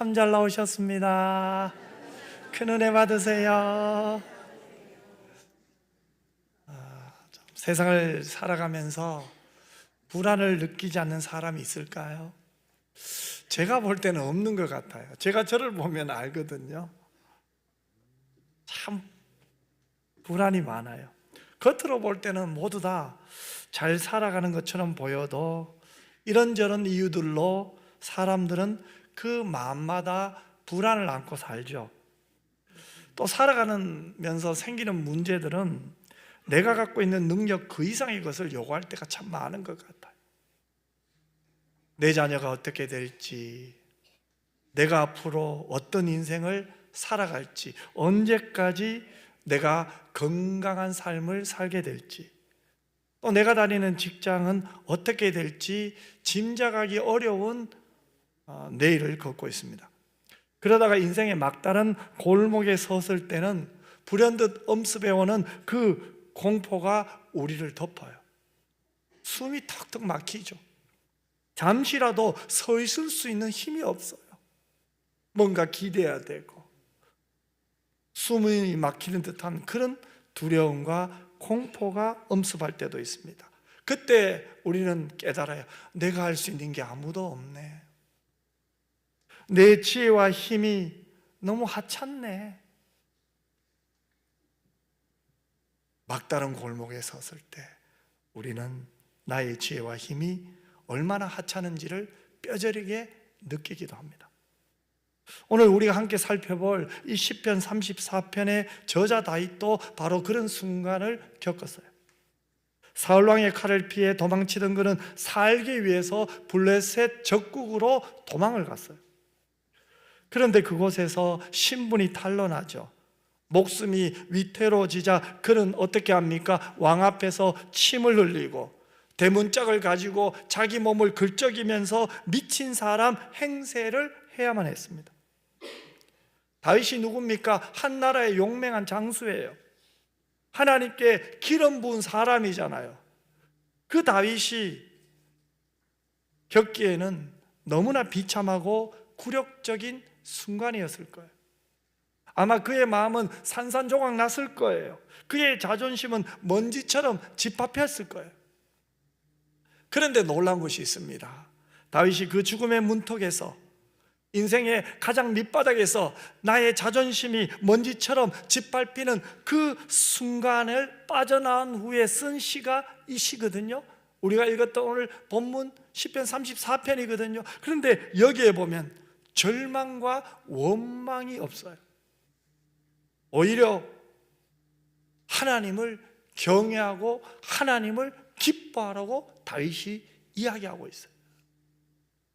참 잘 나오셨습니다. 큰 은혜 받으세요. 세상을 살아가면서 불안을 느끼지 않는 사람이 있을까요? 제가 볼 때는 없는 것 같아요. 제가 저를 보면 알거든요. 참 불안이 많아요. 겉으로 볼 때는 모두 다 잘 살아가는 것처럼 보여도 이런저런 이유들로 사람들은 그 마음마다 불안을 안고 살죠. 또 살아가면서 생기는 문제들은 내가 갖고 있는 능력 그 이상의 것을 요구할 때가 참 많은 것 같아요. 내 자녀가 어떻게 될지, 내가 앞으로 어떤 인생을 살아갈지, 언제까지 내가 건강한 삶을 살게 될지, 또 내가 다니는 직장은 어떻게 될지 짐작하기 어려운 내일을 걷고 있습니다. 그러다가 인생의 막다른 골목에 섰을 때는 불현듯 엄습해 오는 그 공포가 우리를 덮어요. 숨이 턱턱 막히죠. 잠시라도 서 있을 수 있는 힘이 없어요. 뭔가 기대야 되고 숨이 막히는 듯한 그런 두려움과 공포가 엄습할 때도 있습니다. 그때 우리는 깨달아요. 내가 할 수 있는 게 아무도 없네. 내 지혜와 힘이 너무 하찮네. 막다른 골목에 섰을 때 우리는 나의 지혜와 힘이 얼마나 하찮은지를 뼈저리게 느끼기도 합니다. 오늘 우리가 함께 살펴볼 이 시편 34편의 저자 다윗도 바로 그런 순간을 겪었어요. 사울왕의 칼을 피해 도망치던 그는 살기 위해서 블레셋 적국으로 도망을 갔어요. 그런데 그곳에서 신분이 탄로나죠. 목숨이 위태로워지자 그는 어떻게 합니까? 왕 앞에서 침을 흘리고 대문짝을 가지고 자기 몸을 긁적이면서 미친 사람 행세를 해야만 했습니다. 다윗이 누굽니까? 한 나라의 용맹한 장수예요. 하나님께 기름 부은 사람이잖아요. 그 다윗이 겪기에는 너무나 비참하고 굴욕적인 순간이었을 거예요. 아마 그의 마음은 산산조각 났을 거예요. 그의 자존심은 먼지처럼 짓밟혔을 거예요. 그런데 놀라운 것이 있습니다. 다윗이 그 죽음의 문턱에서, 인생의 가장 밑바닥에서 나의 자존심이 먼지처럼 짓밟히는 그 순간을 빠져나온 후에 쓴 시가 이 시거든요. 우리가 읽었던 오늘 본문 시편 34편이거든요. 그런데 여기에 보면 절망과 원망이 없어요. 오히려 하나님을 경외하고 하나님을 기뻐하라고 다윗이 이야기하고 있어요.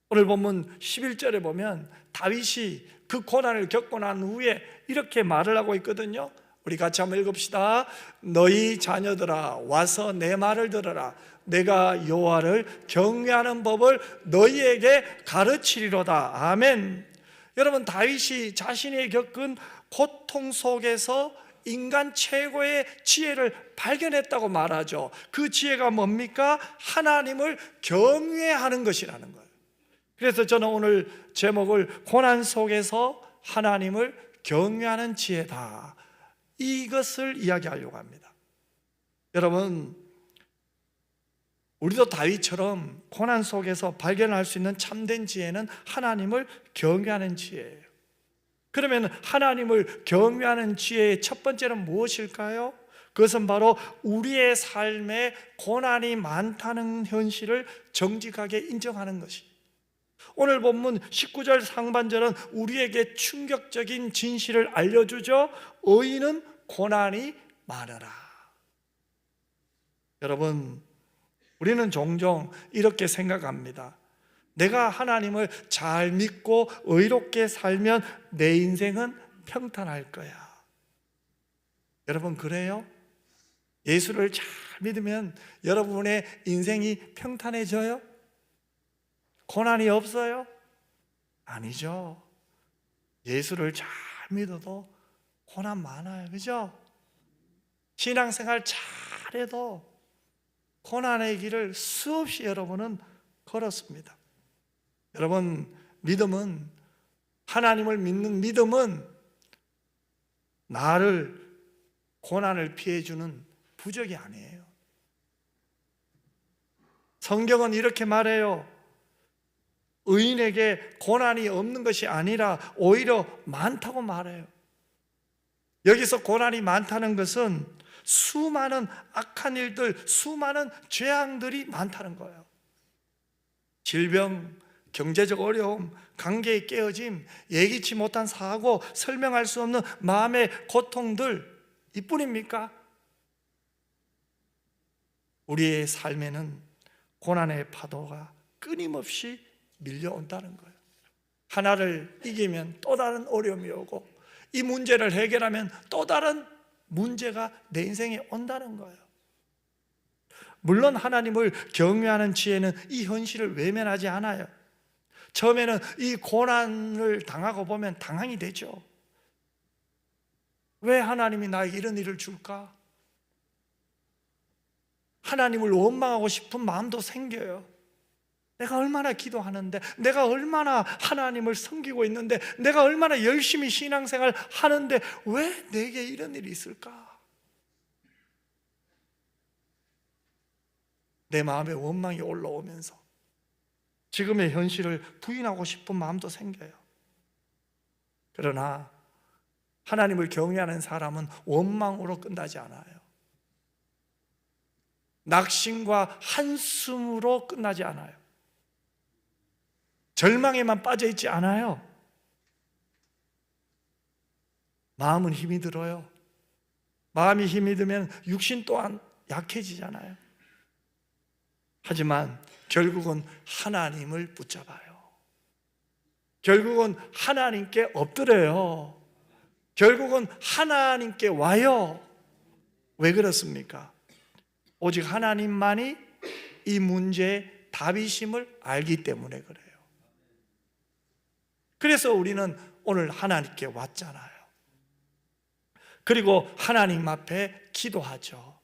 오늘 본문 11절에 보면 다윗이 그 고난을 겪고 난 후에 이렇게 말을 하고 있거든요. 우리 같이 한번 읽읍시다. 너희 자녀들아 와서 내 말을 들어라. 내가 여호와를 경외하는 법을 너희에게 가르치리로다. 아멘. 여러분, 다윗이 자신이 겪은 고통 속에서 인간 최고의 지혜를 발견했다고 말하죠. 그 지혜가 뭡니까? 하나님을 경외하는 것이라는 거예요. 그래서 저는 오늘 제목을 고난 속에서 하나님을 경외하는 지혜다, 이것을 이야기하려고 합니다. 여러분, 우리도 다윗처럼 고난 속에서 발견할 수 있는 참된 지혜는 하나님을 경외하는 지혜예요. 그러면 하나님을 경외하는 지혜의 첫 번째는 무엇일까요? 그것은 바로 우리의 삶에 고난이 많다는 현실을 정직하게 인정하는 것입니다. 오늘 본문 19절 상반절은 우리에게 충격적인 진실을 알려주죠. 의인은 고난이 많으라. 여러분, 우리는 종종 이렇게 생각합니다. 내가 하나님을 잘 믿고 의롭게 살면 내 인생은 평탄할 거야. 여러분, 그래요? 예수를 잘 믿으면 여러분의 인생이 평탄해져요? 고난이 없어요? 아니죠. 예수를 잘 믿어도 고난 많아요. 그죠? 신앙생활 잘해도 고난의 길을 수없이 여러분은 걸었습니다. 여러분, 믿음은 하나님을 믿는 믿음은 나를 고난을 피해주는 부적이 아니에요. 성경은 이렇게 말해요. 의인에게 고난이 없는 것이 아니라 오히려 많다고 말해요. 여기서 고난이 많다는 것은 수많은 악한 일들, 수많은 죄악들이 많다는 거예요. 질병, 경제적 어려움, 관계의 깨어짐, 예기치 못한 사고, 설명할 수 없는 마음의 고통들, 이뿐입니까? 우리의 삶에는 고난의 파도가 끊임없이 밀려온다는 거예요. 하나를 이기면 또 다른 어려움이 오고, 이 문제를 해결하면 또 다른 문제가 내 인생에 온다는 거예요. 물론 하나님을 경외하는 지혜는 이 현실을 외면하지 않아요. 처음에는 이 고난을 당하고 보면 당황이 되죠. 왜 하나님이 나에게 이런 일을 줄까? 하나님을 원망하고 싶은 마음도 생겨요. 내가 얼마나 기도하는데, 내가 얼마나 하나님을 섬기고 있는데, 내가 얼마나 열심히 신앙생활 하는데 왜 내게 이런 일이 있을까? 내 마음에 원망이 올라오면서 지금의 현실을 부인하고 싶은 마음도 생겨요. 그러나 하나님을 경외하는 사람은 원망으로 끝나지 않아요. 낙심과 한숨으로 끝나지 않아요. 절망에만 빠져 있지 않아요. 마음은 힘이 들어요. 마음이 힘이 들면 육신 또한 약해지잖아요. 하지만 결국은 하나님을 붙잡아요. 결국은 하나님께 엎드려요. 결국은 하나님께 와요. 왜 그렇습니까? 오직 하나님만이 이 문제의 답이심을 알기 때문에 그래요. 그래서 우리는 오늘 하나님께 왔잖아요. 그리고 하나님 앞에 기도하죠.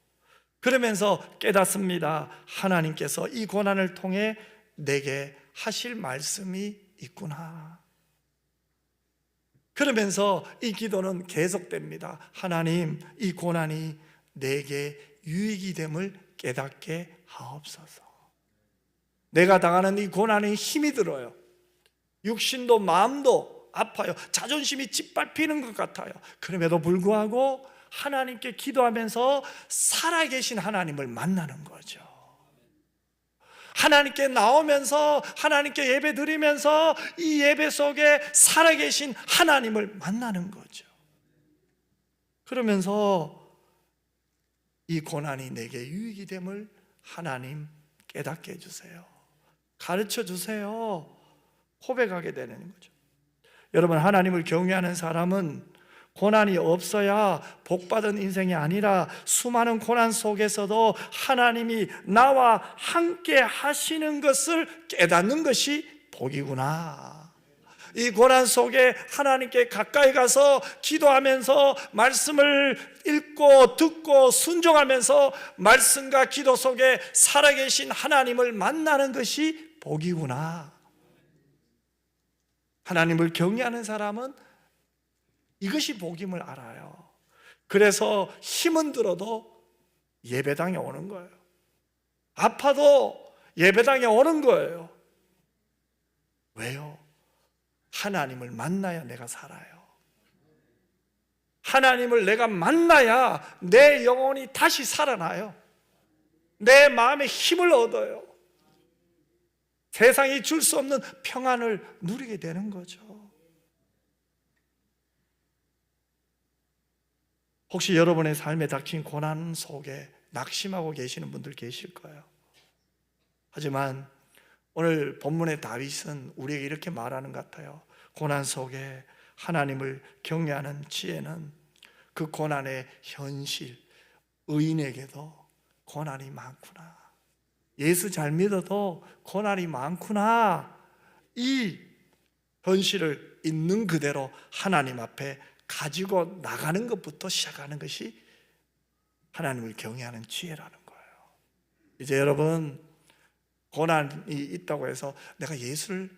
그러면서 깨닫습니다. 하나님께서 이 고난을 통해 내게 하실 말씀이 있구나. 그러면서 이 기도는 계속됩니다. 하나님, 이 고난이 내게 유익이 됨을 깨닫게 하옵소서. 내가 당하는 이 고난이 힘이 들어요. 육신도 마음도 아파요. 자존심이 짓밟히는 것 같아요. 그럼에도 불구하고 하나님께 기도하면서 살아계신 하나님을 만나는 거죠. 하나님께 나오면서, 하나님께 예배 드리면서 이 예배 속에 살아계신 하나님을 만나는 거죠. 그러면서 이 고난이 내게 유익이 됨을 하나님 깨닫게 해주세요. 가르쳐 주세요. 고백하게 되는 거죠. 여러분, 하나님을 경외하는 사람은 고난이 없어야 복받은 인생이 아니라 수많은 고난 속에서도 하나님이 나와 함께 하시는 것을 깨닫는 것이 복이구나. 이 고난 속에 하나님께 가까이 가서 기도하면서 말씀을 읽고 듣고 순종하면서 말씀과 기도 속에 살아계신 하나님을 만나는 것이 복이구나. 하나님을 경외하는 사람은 이것이 복임을 알아요. 그래서 힘은 들어도 예배당에 오는 거예요. 아파도 예배당에 오는 거예요. 왜요? 하나님을 만나야 내가 살아요. 하나님을 내가 만나야 내 영혼이 다시 살아나요. 내 마음에 힘을 얻어요. 세상이 줄 수 없는 평안을 누리게 되는 거죠. 혹시 여러분의 삶에 닥친 고난 속에 낙심하고 계시는 분들 계실 거예요. 하지만 오늘 본문의 다윗은 우리에게 이렇게 말하는 것 같아요. 고난 속에 하나님을 경외하는 지혜는 그 고난의 현실, 의인에게도 고난이 많구나. 예수 잘 믿어도 고난이 많구나. 이 현실을 있는 그대로 하나님 앞에 가지고 나가는 것부터 시작하는 것이 하나님을 경외하는 지혜라는 거예요. 이제 여러분, 고난이 있다고 해서 내가 예수를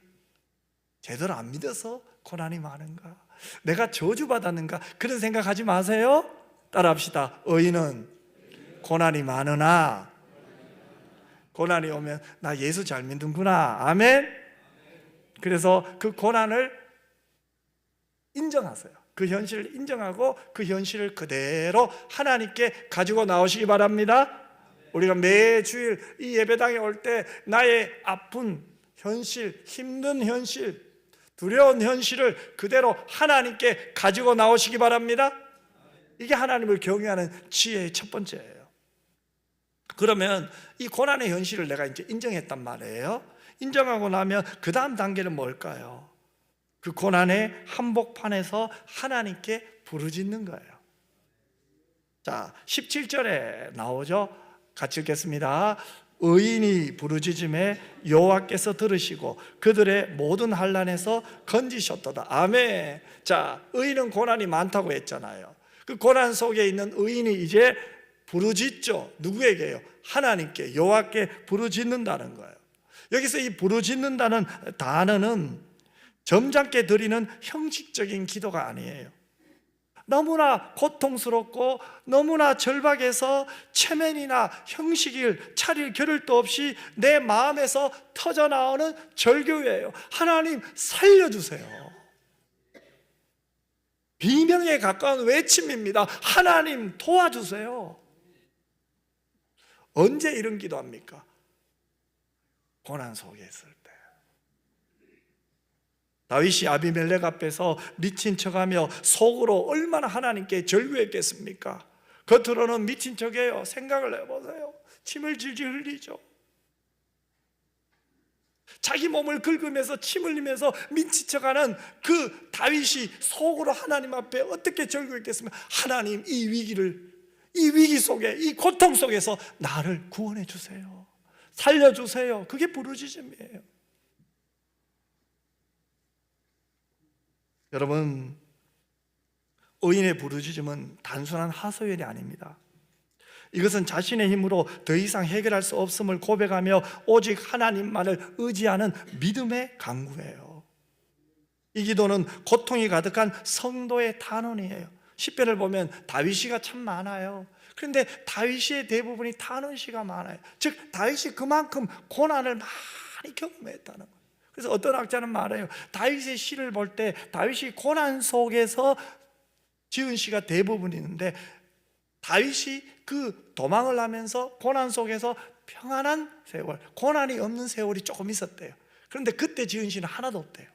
제대로 안 믿어서 고난이 많은가? 내가 저주받았는가? 그런 생각하지 마세요. 따라합시다. 의인은 고난이 많으나, 고난이 오면 나 예수 잘 믿는구나. 아멘. 그래서 그 고난을 인정하세요. 그 현실을 인정하고 그 현실을 그대로 하나님께 가지고 나오시기 바랍니다. 우리가 매주일 이 예배당에 올 때 나의 아픈 현실, 힘든 현실, 두려운 현실을 그대로 하나님께 가지고 나오시기 바랍니다. 이게 하나님을 경외하는 지혜의 첫 번째예요. 그러면 이 고난의 현실을 내가 이제 인정했단 말이에요. 인정하고 나면 그 다음 단계는 뭘까요? 그 고난의 한복판에서 하나님께 부르짖는 거예요. 자, 17절에 나오죠. 같이 읽겠습니다. 의인이 부르짖음에 여호와께서 들으시고 그들의 모든 환난에서 건지셨도다. 아멘. 자, 의인은 고난이 많다고 했잖아요. 그 고난 속에 있는 의인이 이제 부르짖죠. 누구에게요? 하나님께, 여호와께 부르짖는다는 거예요. 여기서 이 부르짖는다는 단어는 점잖게 드리는 형식적인 기도가 아니에요. 너무나 고통스럽고 너무나 절박해서 체면이나 형식을 차릴 겨를도 없이 내 마음에서 터져나오는 절규예요. 하나님 살려주세요. 비명에 가까운 외침입니다. 하나님 도와주세요. 언제 이런 기도합니까? 고난 속에 있을 때. 다윗이 아비멜렉 앞에서 미친 척하며 속으로 얼마나 하나님께 절규했겠습니까? 겉으로는 미친 척이에요. 생각을 해보세요. 침을 질질 흘리죠. 자기 몸을 긁으면서 침 흘리면서 미친 척하는 그 다윗이 속으로 하나님 앞에 어떻게 절규했겠습니까? 하나님, 이 위기 속에, 이 고통 속에서 나를 구원해 주세요. 살려주세요. 그게 부르짖음이에요. 여러분, 의인의 부르짖음은 단순한 하소연이 아닙니다. 이것은 자신의 힘으로 더 이상 해결할 수 없음을 고백하며 오직 하나님만을 의지하는 믿음의 간구예요. 이 기도는 고통이 가득한 성도의 탄원이에요. 시편을 보면 다윗시가 참 많아요. 그런데 다윗시의 대부분이 탄원시가 많아요. 즉 다윗이 그만큼 고난을 많이 경험했다는 거예요. 그래서 어떤 학자는 말해요. 다윗의 시를 볼 때 다윗이 고난 속에서 지은 시가 대부분 있는데 다윗이 그 도망을 하면서 고난 속에서 평안한 세월, 고난이 없는 세월이 조금 있었대요. 그런데 그때 지은 시는 하나도 없대요.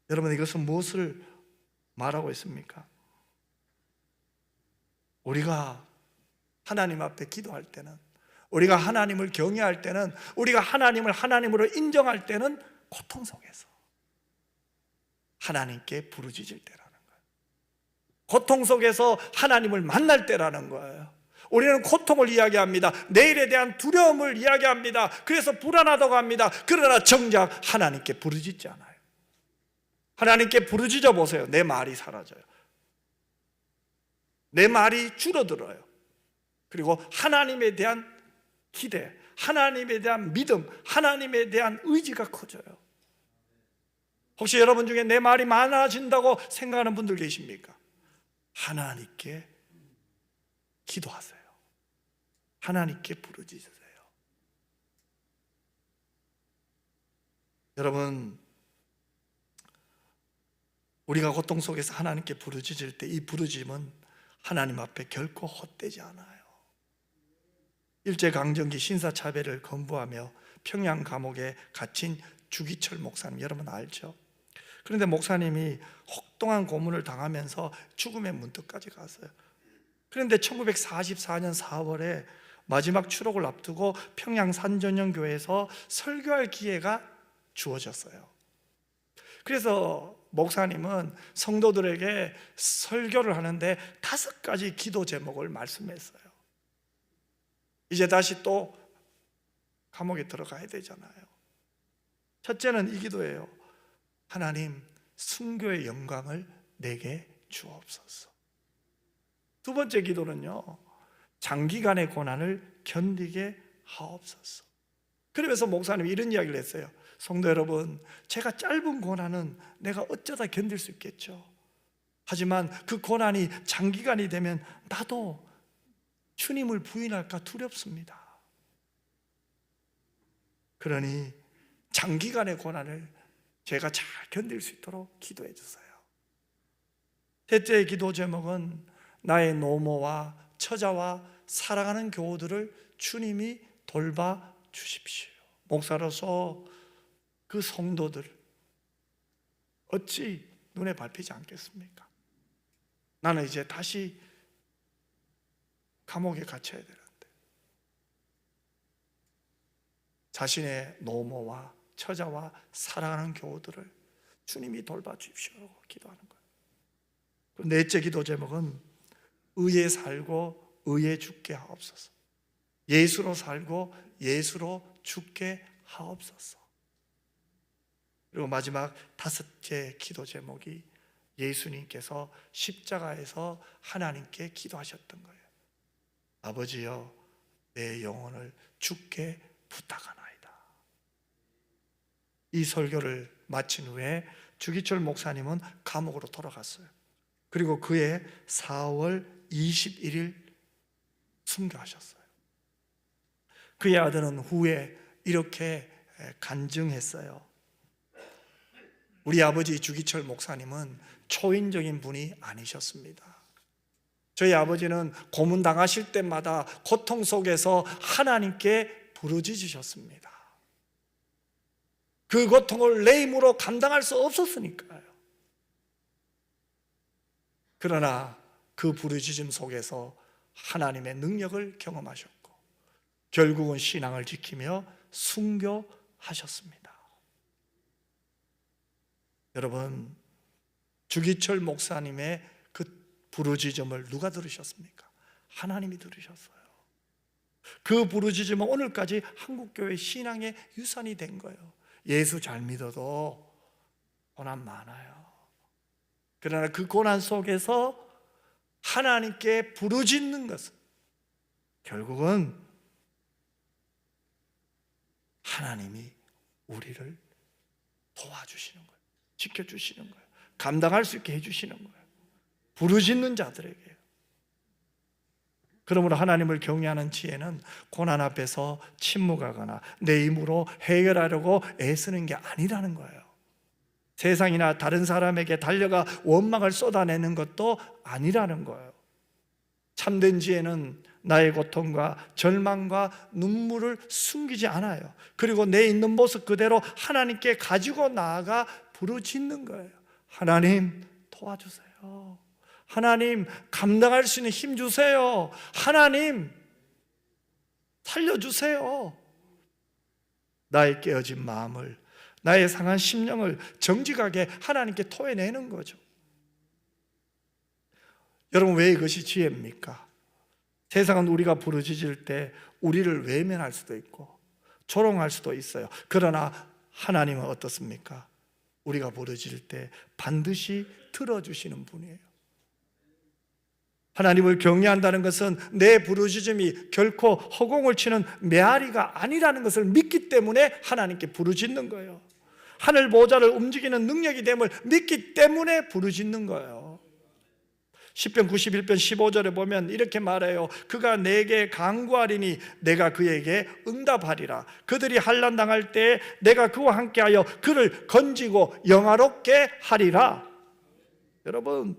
여러분, 이것은 무엇을 말하고 있습니까? 우리가 하나님 앞에 기도할 때는, 우리가 하나님을 경외할 때는, 우리가 하나님을 하나님으로 인정할 때는 고통 속에서 하나님께 부르짖을 때라는 거예요. 고통 속에서 하나님을 만날 때라는 거예요. 우리는 고통을 이야기합니다. 내일에 대한 두려움을 이야기합니다. 그래서 불안하다고 합니다. 그러나 정작 하나님께 부르짖지 않아요. 하나님께 부르짖어 보세요. 내 말이 사라져요. 내 말이 줄어들어요. 그리고 하나님에 대한 기대, 하나님에 대한 믿음, 하나님에 대한 의지가 커져요. 혹시 여러분 중에 내 말이 많아진다고 생각하는 분들 계십니까? 하나님께 기도하세요. 하나님께 부르짖으세요. 여러분, 우리가 고통 속에서 하나님께 부르짖을 때 이 부르짖음은 하나님 앞에 결코 헛되지 않아요. 일제강점기 신사차별을 거부하며 평양 감옥에 갇힌 주기철 목사님, 여러분 알죠? 그런데 목사님이 혹독한 고문을 당하면서 죽음의 문턱까지 갔어요. 그런데 1944년 4월에 마지막 추록을 앞두고 평양 산전영교회에서 설교할 기회가 주어졌어요. 그래서 목사님은 성도들에게 설교를 하는데 5가지 기도 제목을 말씀했어요. 이제 다시 또 감옥에 들어가야 되잖아요. 첫째는 이 기도예요. 하나님, 순교의 영광을 내게 주옵소서. 두 번째 기도는요, 장기간의 고난을 견디게 하옵소서. 그러면서 목사님이 이런 이야기를 했어요. 성도 여러분, 제가 짧은 고난은 내가 어쩌다 견딜 수 있겠죠. 하지만 그 고난이 장기간이 되면 나도 주님을 부인할까 두렵습니다. 그러니 장기간의 고난을 제가 잘 견딜 수 있도록 기도해 주세요. 셋째 기도 제목은 나의 노모와 처자와 사랑하는 교우들을 주님이 돌봐 주십시오. 목사로서 그 성도들 어찌 눈에 밟히지 않겠습니까? 나는 이제 다시 감옥에 갇혀야 되는데 자신의 노모와 처자와 사랑하는 교우들을 주님이 돌봐 주십시오 기도하는 거예요. 넷째 기도 제목은 의에 살고 의에 죽게 하옵소서. 예수로 살고 예수로 죽게 하옵소서. 그리고 마지막 다섯째 기도 제목이 예수님께서 십자가에서 하나님께 기도하셨던 거예요. 아버지여, 내 영혼을 주께 부탁하나이다. 이 설교를 마친 후에 주기철 목사님은 감옥으로 돌아갔어요. 그리고 그해 4월 21일 순교하셨어요. 그의 아들은 후에 이렇게 간증했어요. 우리 아버지 주기철 목사님은 초인적인 분이 아니셨습니다. 저희 아버지는 고문당하실 때마다 고통 속에서 하나님께 부르짖으셨습니다. 그 고통을 내 힘으로 감당할 수 없었으니까요. 그러나 그 부르짖음 속에서 하나님의 능력을 경험하셨고 결국은 신앙을 지키며 순교하셨습니다. 여러분, 주기철 목사님의 그 부르짖음을 누가 들으셨습니까? 하나님이 들으셨어요. 그 부르짖음은 오늘까지 한국교회 신앙의 유산이 된 거예요. 예수 잘 믿어도 고난 많아요. 그러나 그 고난 속에서 하나님께 부르짖는 것은 결국은 하나님이 우리를 도와주시는 거예요. 지켜주시는 거예요. 감당할 수 있게 해주시는 거예요. 부르짖는 자들에게요. 그러므로 하나님을 경외하는 지혜는 고난 앞에서 침묵하거나 내 힘으로 해결하려고 애쓰는 게 아니라는 거예요. 세상이나 다른 사람에게 달려가 원망을 쏟아내는 것도 아니라는 거예요. 참된 지혜는 나의 고통과 절망과 눈물을 숨기지 않아요. 그리고 내 있는 모습 그대로 하나님께 가지고 나아가 부르짖는 거예요. 하나님 도와주세요. 하나님 감당할 수 있는 힘 주세요. 하나님 살려주세요. 나의 깨어진 마음을, 나의 상한 심령을 정직하게 하나님께 토해내는 거죠. 여러분, 왜 이것이 지혜입니까? 세상은 우리가 부르짖을 때 우리를 외면할 수도 있고 조롱할 수도 있어요. 그러나 하나님은 어떻습니까? 우리가 부르짖을 때 반드시 들어주시는 분이에요. 하나님을 경외한다는 것은 내 부르짖음이 결코 허공을 치는 메아리가 아니라는 것을 믿기 때문에 하나님께 부르짖는 거예요. 하늘 보좌를 움직이는 능력이 됨을 믿기 때문에 부르짖는 거예요. 시편 91편 15절에 보면 이렇게 말해요. 그가 내게 간구하리니 내가 그에게 응답하리라. 그들이 환난 당할 때에 내가 그와 함께하여 그를 건지고 영화롭게 하리라. 여러분,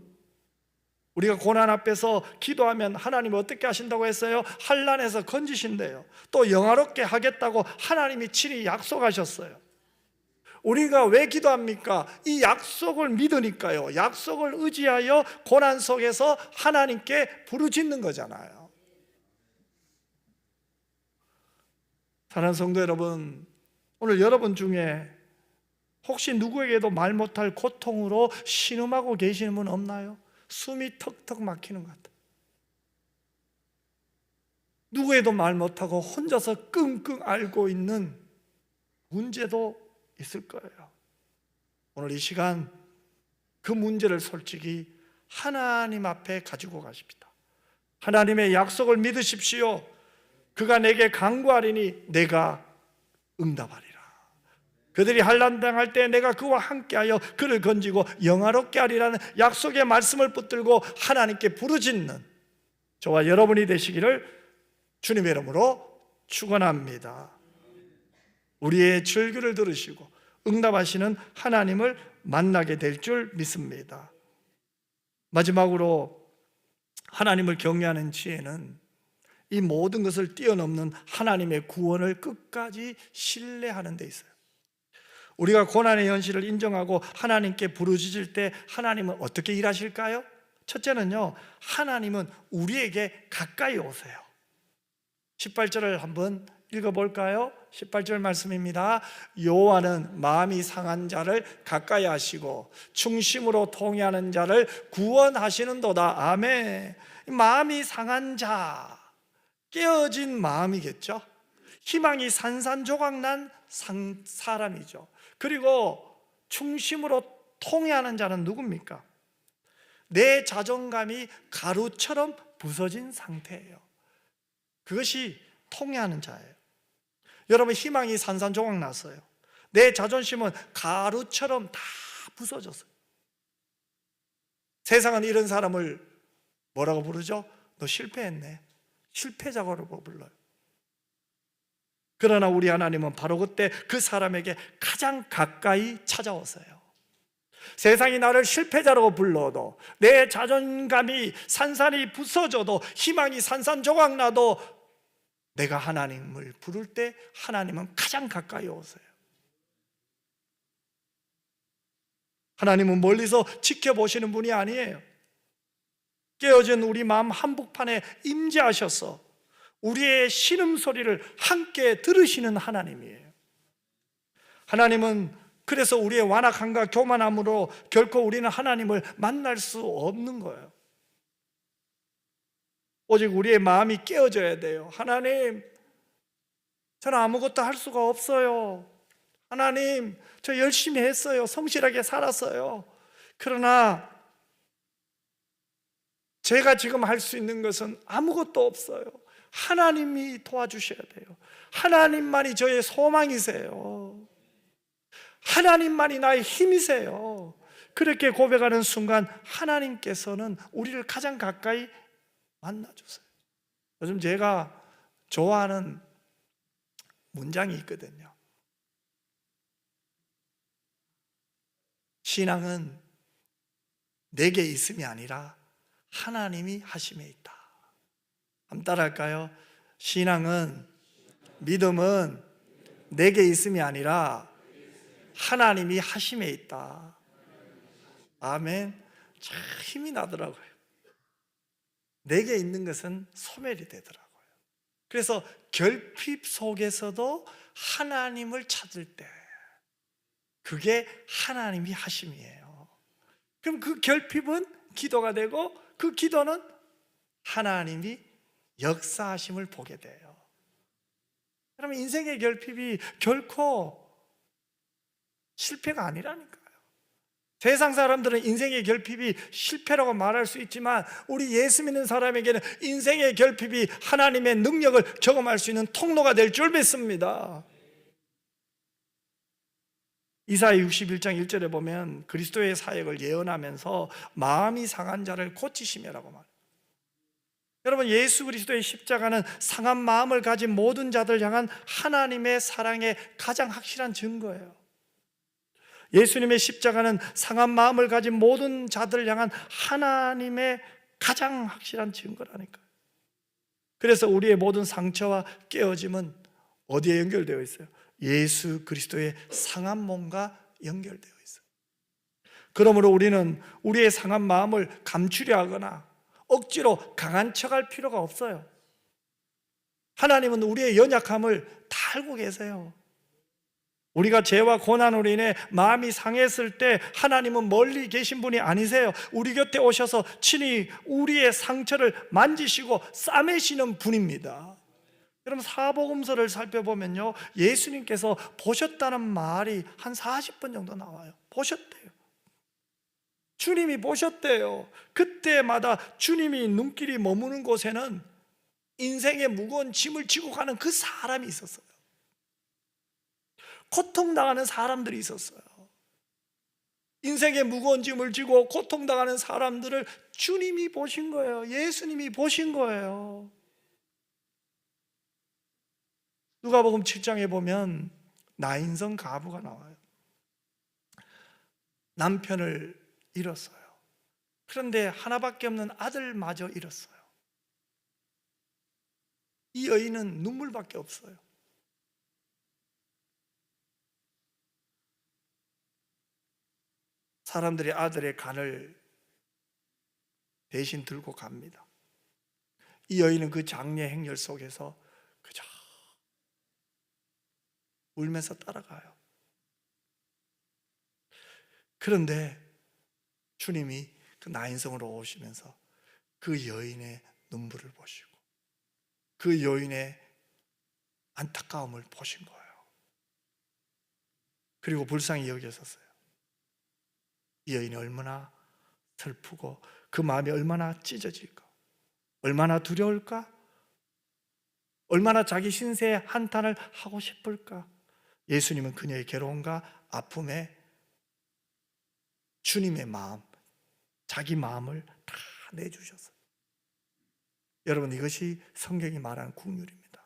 우리가 고난 앞에서 기도하면 하나님이 어떻게 하신다고 했어요? 환난에서 건지신대요. 또 영화롭게 하겠다고 하나님이 친히 약속하셨어요. 우리가 왜 기도합니까? 이 약속을 믿으니까요. 약속을 의지하여 고난 속에서 하나님께 부르짖는 거잖아요. 사랑하는 성도 여러분, 오늘 여러분 중에 혹시 누구에게도 말 못할 고통으로 신음하고 계시는 분 없나요? 숨이 턱턱 막히는 것 같아요. 누구에도 말 못하고 혼자서 끙끙 앓고 있는 문제도 있을 거예요. 오늘 이 시간 그 문제를 솔직히 하나님 앞에 가지고 가십시다. 하나님의 약속을 믿으십시오. 그가 내게 간구하리니 내가 응답하리라. 그들이 환난당할 때 내가 그와 함께하여 그를 건지고 영화롭게 하리라는 약속의 말씀을 붙들고 하나님께 부르짖는 저와 여러분이 되시기를 주님의 이름으로 축원합니다. 우리의 절규를 들으시고 응답하시는 하나님을 만나게 될 줄 믿습니다. 마지막으로 하나님을 경외하는 지혜는 이 모든 것을 뛰어넘는 하나님의 구원을 끝까지 신뢰하는 데 있어요. 우리가 고난의 현실을 인정하고 하나님께 부르짖을 때 하나님은 어떻게 일하실까요? 첫째는요, 하나님은 우리에게 가까이 오세요. 18절을 한번 읽어볼까요? 18절 말씀입니다. 여호와는 마음이 상한 자를 가까이 하시고 충심으로 통회하는 자를 구원하시는도다. 아멘. 마음이 상한 자, 깨어진 마음이겠죠. 희망이 산산조각난 사람이죠. 그리고 충심으로 통회하는 자는 누굽니까? 내 자존감이 가루처럼 부서진 상태예요. 그것이 통회하는 자예요. 여러분, 희망이 산산조각 났어요. 내 자존심은 가루처럼 다 부서졌어요. 세상은 이런 사람을 뭐라고 부르죠? 너 실패했네. 실패자라고 불러요. 그러나 우리 하나님은 바로 그때 그 사람에게 가장 가까이 찾아오세요. 세상이 나를 실패자라고 불러도, 내 자존감이 산산이 부서져도, 희망이 산산조각 나도 내가 하나님을 부를 때 하나님은 가장 가까이 오세요. 하나님은 멀리서 지켜보시는 분이 아니에요. 깨어진 우리 마음 한복판에 임재하셔서 우리의 신음소리를 함께 들으시는 하나님이에요. 하나님은 그래서 우리의 완악함과 교만함으로 결코 우리는 하나님을 만날 수 없는 거예요. 오직 우리의 마음이 깨어져야 돼요. 하나님, 저는 아무것도 할 수가 없어요. 하나님, 저 열심히 했어요. 성실하게 살았어요. 그러나 제가 지금 할 수 있는 것은 아무것도 없어요. 하나님이 도와주셔야 돼요. 하나님만이 저의 소망이세요. 하나님만이 나의 힘이세요. 그렇게 고백하는 순간 하나님께서는 우리를 가장 가까이 만나주세요. 요즘 제가 좋아하는 문장이 있거든요. 신앙은 내게 있음이 아니라 하나님이 하심에 있다. 한번 따라할까요? 신앙은, 믿음은 내게 있음이 아니라 하나님이 하심에 있다. 아멘. 참 힘이 나더라고요. 내게 있는 것은 소멸이 되더라고요. 그래서 결핍 속에서도 하나님을 찾을 때 그게 하나님이 하심이에요. 그럼 그 결핍은 기도가 되고 그 기도는 하나님이 역사하심을 보게 돼요. 그러면 인생의 결핍이 결코 실패가 아니라니까요. 세상 사람들은 인생의 결핍이 실패라고 말할 수 있지만 우리 예수 믿는 사람에게는 인생의 결핍이 하나님의 능력을 경험할 수 있는 통로가 될 줄 믿습니다. 이사야 61장 1절에 보면 그리스도의 사역을 예언하면서 마음이 상한 자를 고치시며라고 말해요. 여러분, 예수 그리스도의 십자가는 상한 마음을 가진 모든 자들 향한 하나님의 사랑의 가장 확실한 증거예요. 예수님의 십자가는 상한 마음을 가진 모든 자들을 향한 하나님의 가장 확실한 증거라니까요. 그래서 우리의 모든 상처와 깨어짐은 어디에 연결되어 있어요? 예수 그리스도의 상한 몸과 연결되어 있어요. 그러므로 우리는 우리의 상한 마음을 감추려 하거나 억지로 강한 척할 필요가 없어요. 하나님은 우리의 연약함을 다 알고 계세요. 우리가 죄와 고난으로 인해 마음이 상했을 때 하나님은 멀리 계신 분이 아니세요. 우리 곁에 오셔서 친히 우리의 상처를 만지시고 싸매시는 분입니다. 여러분, 사복음서를 살펴보면요, 예수님께서 보셨다는 말이 한 40번 정도 나와요. 보셨대요. 주님이 보셨대요. 그때마다 주님이 눈길이 머무는 곳에는 인생의 무거운 짐을 지고 가는 그 사람이 있었어요. 고통당하는 사람들이 있었어요. 인생의 무거운 짐을 지고 고통당하는 사람들을 주님이 보신 거예요. 예수님이 보신 거예요. 누가복음 7장에 보면 나인성 가부가 나와요. 남편을 잃었어요. 그런데 하나밖에 없는 아들마저 잃었어요. 이 여인은 눈물밖에 없어요. 사람들이 아들의 간을 대신 들고 갑니다. 이 여인은 그 장례 행렬 속에서 그저 울면서 따라가요. 그런데 주님이 그 나인성으로 오시면서 그 여인의 눈물을 보시고 그 여인의 안타까움을 보신 거예요. 그리고 불쌍히 여기셨어요. 이 여인이 얼마나 슬프고 그 마음이 얼마나 찢어질까, 얼마나 두려울까, 얼마나 자기 신세에 한탄을 하고 싶을까. 예수님은 그녀의 괴로움과 아픔에 주님의 마음, 자기 마음을 다 내주셨어요. 여러분, 이것이 성경이 말하는 국률입니다.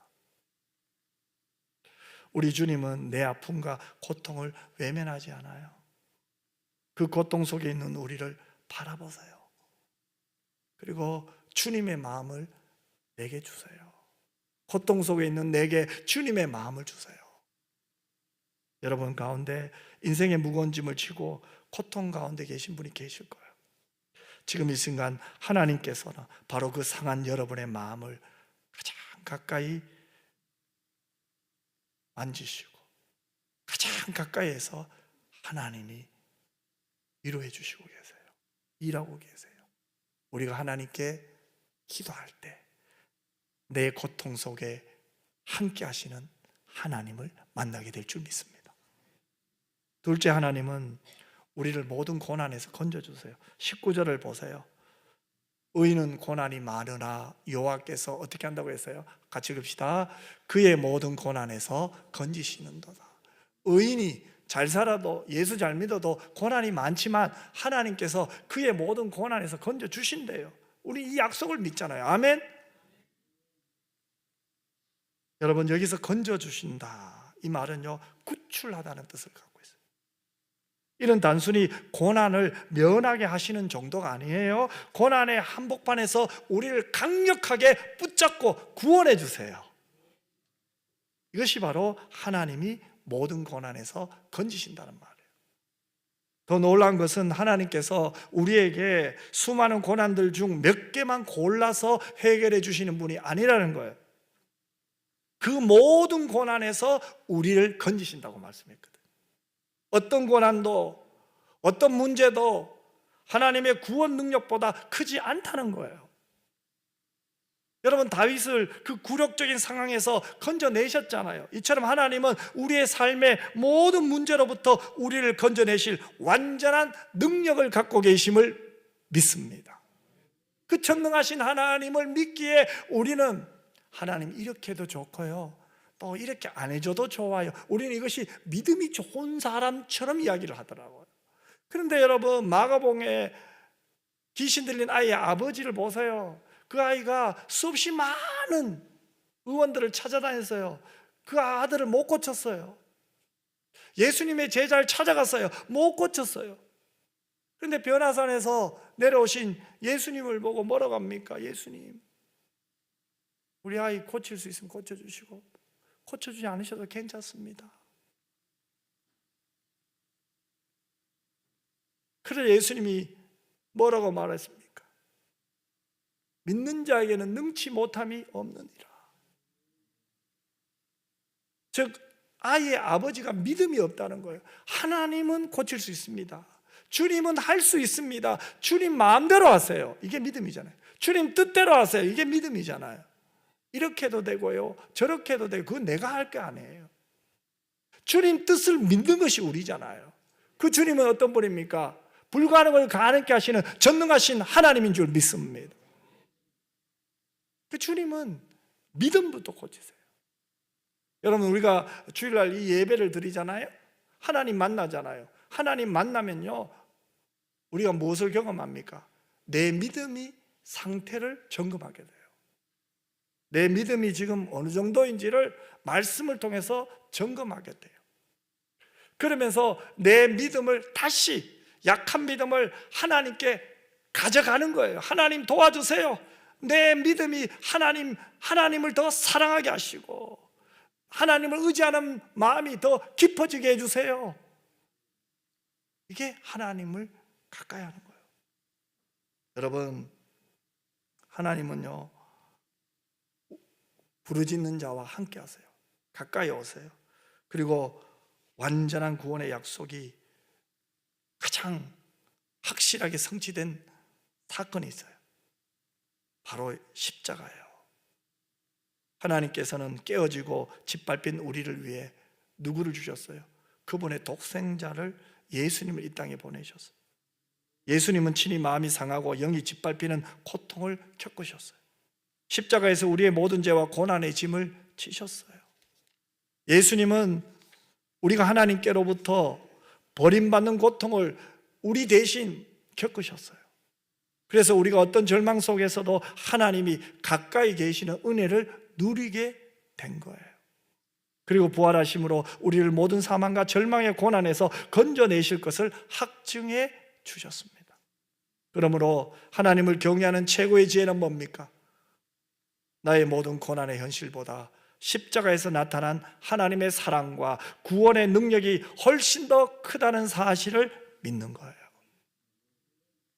우리 주님은 내 아픔과 고통을 외면하지 않아요. 그 고통 속에 있는 우리를 바라보세요. 그리고 주님의 마음을 내게 주세요. 고통 속에 있는 내게 주님의 마음을 주세요. 여러분 가운데 인생의 무거운 짐을 지고 고통 가운데 계신 분이 계실 거예요. 지금 이 순간 하나님께서는 바로 그 상한 여러분의 마음을 가장 가까이 만지시고 가장 가까이에서 하나님이 위로해 주시고 계세요. 일하고 계세요. 우리가 하나님께 기도할 때 내 고통 속에 함께 하시는 하나님을 만나게 될 줄 믿습니다. 둘째, 하나님은 우리를 모든 고난에서 건져주세요. 19절을 보세요. 의인은 고난이 많으나 여호와께서 어떻게 한다고 했어요? 같이 읽읍시다. 그의 모든 고난에서 건지시는도다. 의인이 잘 살아도, 예수 잘 믿어도 고난이 많지만 하나님께서 그의 모든 고난에서 건져주신대요. 우리 이 약속을 믿잖아요. 아멘. 여러분, 여기서 건져주신다, 이 말은요 구출하다는 뜻을 갖고 있어요. 이는 단순히 고난을 면하게 하시는 정도가 아니에요. 고난의 한복판에서 우리를 강력하게 붙잡고 구원해 주세요. 이것이 바로 하나님이 모든 고난에서 건지신다는 말이에요. 더 놀라운 것은 하나님께서 우리에게 수많은 고난들 중 몇 개만 골라서 해결해 주시는 분이 아니라는 거예요. 그 모든 고난에서 우리를 건지신다고 말씀했거든요. 어떤 고난도, 어떤 문제도 하나님의 구원 능력보다 크지 않다는 거예요. 여러분, 다윗을 그 굴욕적인 상황에서 건져내셨잖아요. 이처럼 하나님은 우리의 삶의 모든 문제로부터 우리를 건져내실 완전한 능력을 갖고 계심을 믿습니다. 그 전능하신 하나님을 믿기에 우리는 하나님 이렇게 해도 좋고요, 또 이렇게 안 해줘도 좋아요. 우리는 이것이 믿음이 좋은 사람처럼 이야기를 하더라고요. 그런데 여러분, 마가복음에 귀신 들린 아이의 아버지를 보세요. 그 아이가 수없이 많은 의원들을 찾아다녔어요. 그 아들을 못 고쳤어요. 예수님의 제자를 찾아갔어요. 못 고쳤어요. 그런데 변화산에서 내려오신 예수님을 보고 뭐라고 합니까? 예수님, 우리 아이 고칠 수 있으면 고쳐주시고 고쳐주지 않으셔도 괜찮습니다. 그래서 예수님이 뭐라고 말했습니까? 믿는 자에게는 능치 못함이 없느니라. 즉, 아이의 아버지가 믿음이 없다는 거예요. 하나님은 고칠 수 있습니다. 주님은 할 수 있습니다. 주님 마음대로 하세요. 이게 믿음이잖아요. 주님 뜻대로 하세요. 이게 믿음이잖아요. 이렇게 해도 되고요, 저렇게 해도 되고, 그건 내가 할 게 아니에요. 주님 뜻을 믿는 것이 우리잖아요. 그 주님은 어떤 분입니까? 불가능을 가능케 하시는 전능하신 하나님인 줄 믿습니다. 그 주님은 믿음부터 고치세요. 여러분, 우리가 주일날 이 예배를 드리잖아요. 하나님 만나잖아요. 하나님 만나면요, 우리가 무엇을 경험합니까? 내 믿음이 상태를 점검하게 돼요. 내 믿음이 지금 어느 정도인지를 말씀을 통해서 점검하게 돼요. 그러면서 내 믿음을 다시, 약한 믿음을 하나님께 가져가는 거예요. 하나님 도와주세요. 내 믿음이 하나님을 더 사랑하게 하시고 하나님을 의지하는 마음이 더 깊어지게 해주세요. 이게 하나님을 가까이 하는 거예요. 여러분, 하나님은요, 부르짖는 자와 함께 하세요. 가까이 오세요. 그리고 완전한 구원의 약속이 가장 확실하게 성취된 사건이 있어요. 바로 십자가예요. 하나님께서는 깨어지고 짓밟힌 우리를 위해 누구를 주셨어요? 그분의 독생자를, 예수님을 이 땅에 보내셨어요. 예수님은 친히 마음이 상하고 영이 짓밟히는 고통을 겪으셨어요. 십자가에서 우리의 모든 죄와 고난의 짐을 지셨어요. 예수님은 우리가 하나님께로부터 버림받는 고통을 우리 대신 겪으셨어요. 그래서 우리가 어떤 절망 속에서도 하나님이 가까이 계시는 은혜를 누리게 된 거예요. 그리고 부활하심으로 우리를 모든 사망과 절망의 고난에서 건져내실 것을 확증해 주셨습니다. 그러므로 하나님을 경외하는 최고의 지혜는 뭡니까? 나의 모든 고난의 현실보다 십자가에서 나타난 하나님의 사랑과 구원의 능력이 훨씬 더 크다는 사실을 믿는 거예요.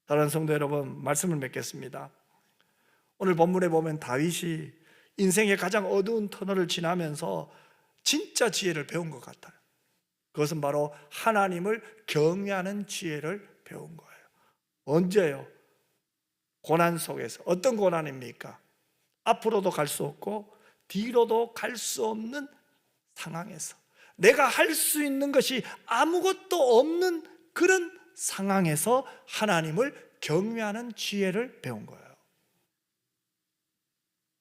사랑하는 성도 여러분, 말씀을 맺겠습니다. 오늘 본문에 보면 다윗이 인생의 가장 어두운 터널을 지나면서 진짜 지혜를 배운 것 같아요. 그것은 바로 하나님을 경외하는 지혜를 배운 거예요. 언제요? 고난 속에서. 어떤 고난입니까? 앞으로도 갈 수 없고 뒤로도 갈 수 없는 상황에서, 내가 할 수 있는 것이 아무것도 없는 그런 상황에서 하나님을 경외하는 지혜를 배운 거예요.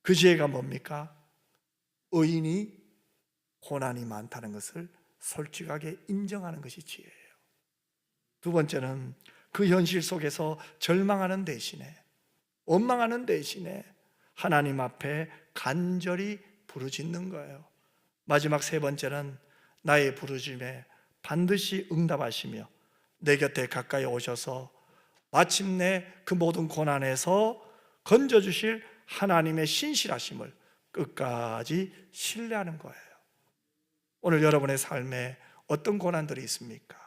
그 지혜가 뭡니까? 의인이 고난이 많다는 것을 솔직하게 인정하는 것이 지혜예요. 두 번째는 그 현실 속에서 절망하는 대신에, 원망하는 대신에 하나님 앞에 간절히 부르짖는 거예요. 마지막 세 번째는 나의 부르짖음에 반드시 응답하시며 내 곁에 가까이 오셔서 마침내 그 모든 고난에서 건져주실 하나님의 신실하심을 끝까지 신뢰하는 거예요. 오늘 여러분의 삶에 어떤 고난들이 있습니까?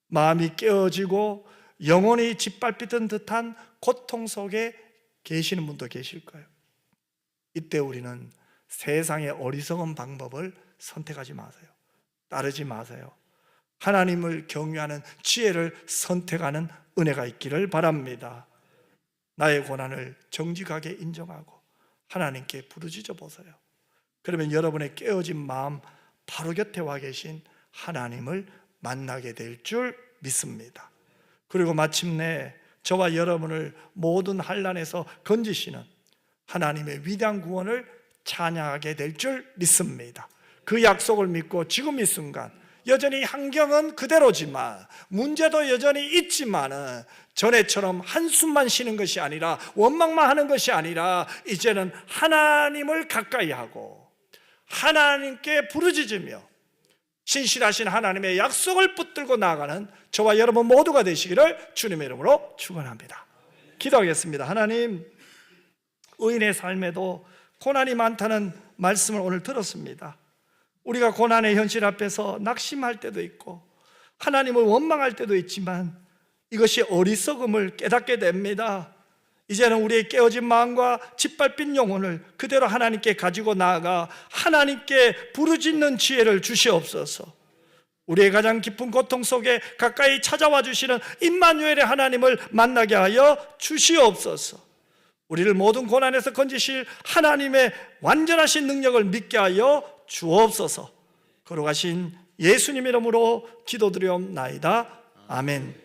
마음이 깨어지고 영혼이 짓밟히던 듯한 고통 속에 계시는 분도 계실 거예요. 이때 우리는 세상의 어리석은 방법을 선택하지 마세요. 따르지 마세요. 하나님을 경외하는 지혜를 선택하는 은혜가 있기를 바랍니다. 나의 고난을 정직하게 인정하고 하나님께 부르짖어 보세요. 그러면 여러분의 깨어진 마음 바로 곁에 와 계신 하나님을 만나게 될 줄 믿습니다. 그리고 마침내 저와 여러분을 모든 환난에서 건지시는 하나님의 위대한 구원을 찬양하게 될 줄 믿습니다. 그 약속을 믿고 지금 이 순간 여전히 환경은 그대로지만 문제도 여전히 있지만은 전에처럼 한숨만 쉬는 것이 아니라 원망만 하는 것이 아니라 이제는 하나님을 가까이 하고 하나님께 부르짖으며 신실하신 하나님의 약속을 붙들고 나아가는 저와 여러분 모두가 되시기를 주님의 이름으로 축원합니다. 기도하겠습니다. 하나님, 의인의 삶에도 고난이 많다는 말씀을 오늘 들었습니다. 우리가 고난의 현실 앞에서 낙심할 때도 있고 하나님을 원망할 때도 있지만 이것이 어리석음을 깨닫게 됩니다. 이제는 우리의 깨어진 마음과 짓밟힌 영혼을 그대로 하나님께 가지고 나아가 하나님께 부르짖는 지혜를 주시옵소서. 우리의 가장 깊은 고통 속에 가까이 찾아와 주시는 임마누엘의 하나님을 만나게 하여 주시옵소서. 우리를 모든 고난에서 건지실 하나님의 완전하신 능력을 믿게 하여 주옵소서. 걸어가신 예수님 이름으로 기도드리옵나이다. 아멘.